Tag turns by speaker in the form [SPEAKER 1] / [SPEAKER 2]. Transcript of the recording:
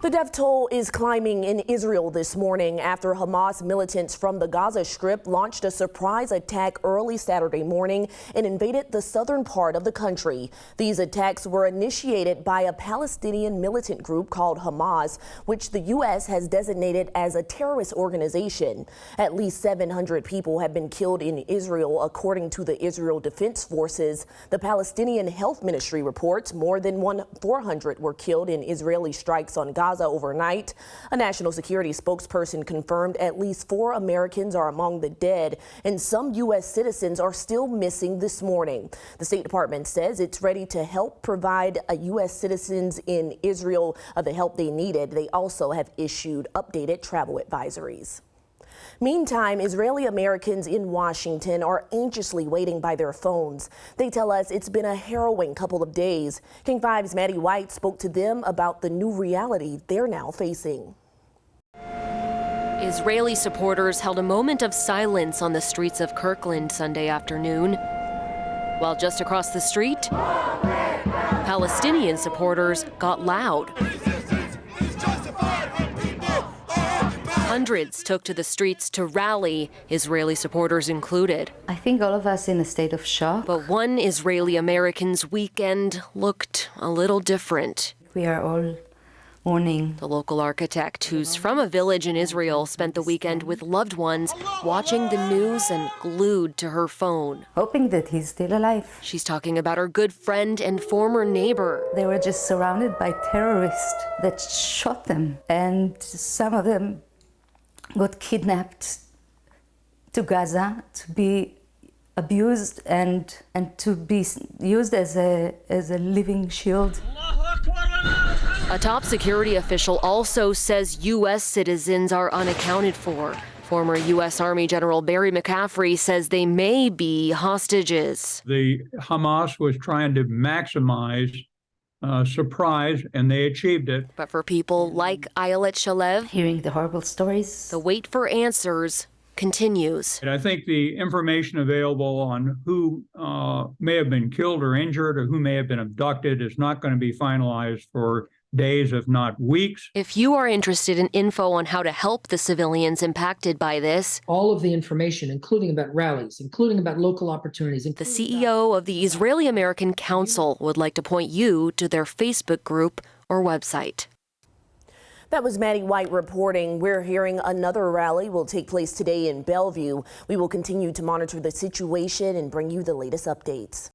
[SPEAKER 1] The death toll is climbing in Israel this morning after Hamas militants from the Gaza Strip launched a surprise attack early Saturday morning and invaded the southern part of the country. These attacks were initiated by a Palestinian militant group called Hamas, which the U.S. has designated as a terrorist organization. At least 700 people have been killed in Israel, according to the Israel Defense Forces. The Palestinian Health Ministry reports more than 400 were killed in Israeli strikes on Gaza overnight. A national security spokesperson confirmed at least 4 Americans are among the dead, and some U.S. citizens are still missing this morning. The State Department says it's ready to help provide U.S. citizens in Israel the help they needed. They also have issued updated travel advisories. Meantime, Israeli Americans in Washington are anxiously waiting by their phones. They tell us it's been a harrowing couple of days. King 5's Maddie White spoke to them about the new reality they're now facing.
[SPEAKER 2] Israeli supporters held a moment of silence on the streets of Kirkland Sunday afternoon, while just across the street, Palestinian supporters got loud. Hundreds took to the streets to rally, Israeli supporters included.
[SPEAKER 3] I think all of us in a state of shock.
[SPEAKER 2] But one Israeli American's weekend looked a little different.
[SPEAKER 3] We are all mourning.
[SPEAKER 2] The local architect, who's from a village in Israel, spent the weekend with loved ones, watching the news and glued to her phone.
[SPEAKER 3] Hoping that he's still alive.
[SPEAKER 2] She's talking about her good friend and former neighbor.
[SPEAKER 3] They were just surrounded by terrorists that shot them, and some of them got kidnapped to Gaza to be abused and to be used as a living shield.
[SPEAKER 2] A top security official also says U.S. citizens are unaccounted for. Former U.S. Army General Barry McCaffrey says they may be hostages.
[SPEAKER 4] The Hamas was trying to maximize surprise, and they achieved it.
[SPEAKER 2] But for people like Ayelet Shalev,
[SPEAKER 3] Hearing the horrible stories,
[SPEAKER 2] the wait for answers continues.
[SPEAKER 4] And I think the information available on who may have been killed or injured or who may have been abducted is not going to be finalized for days, if not weeks.
[SPEAKER 2] If you are interested in info on how to help the civilians impacted by this,
[SPEAKER 5] all of the information, including about rallies, including about local opportunities.
[SPEAKER 2] The CEO of the Israeli American Council would like to point you to their Facebook group or website.
[SPEAKER 1] That was Maddie White reporting. We're hearing another rally will take place today in Bellevue. We will continue to monitor the situation and bring you the latest updates.